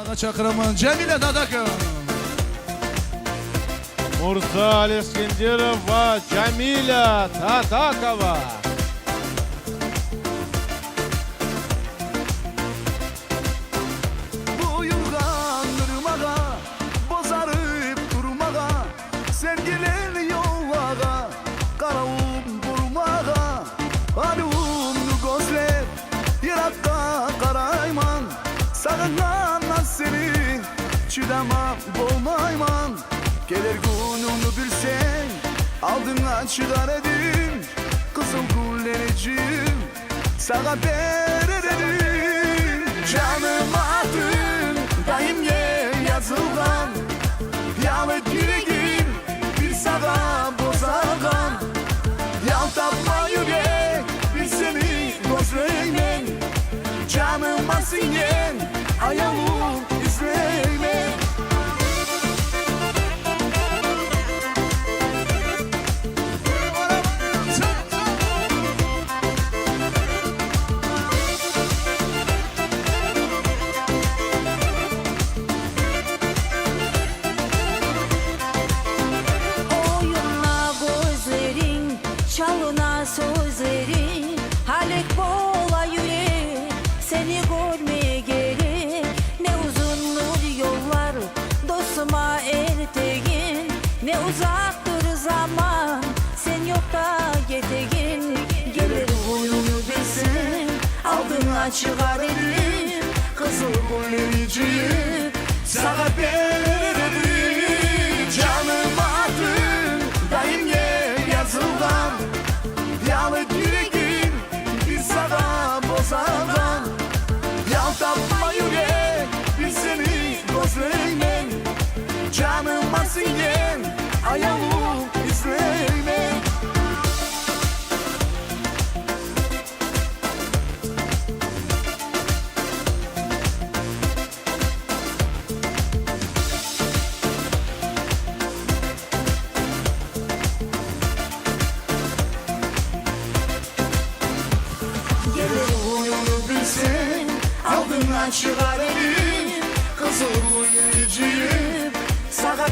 Dağa çakırımın Cemile Dadakım. Mursal Eskenderova, Jamila Tadakova. Bu yılgandırmağa, bozarıp durmağa, sevgiler yollağa, karavum durmağa, alumlu gözler, Irak'a karayman, sağınlanmaz seni, çidamam bolmayman, gelir gününü bilsen, aldına çıkar edin, kızıl gülleneceğim, sana verelim, canım adın, daim yazılgan, yalı yüreğim, bir sağa bozargan, yal tapma yürek, bir seni gözleymen, canım asingen, ayağım izleymen. Çalına sözlerin, halek bola yürek, seni görmeye gerek. Ne uzundur yollar, dostuma ertegin, ne uzaktır zaman, sen yok da getegin. Gelir boyunu bilsin, aldığına çıkar elim, kızıl güllericiğim, sana verelim. Canım adın, daim yazılgan, yalı yüreğim, bir sağa bozargan, yal tapma yürek, bir seni gözleymen, canım asingen, ayağım izleymen. Aldığından çıkar elim, kızıl gülleneceğim, sana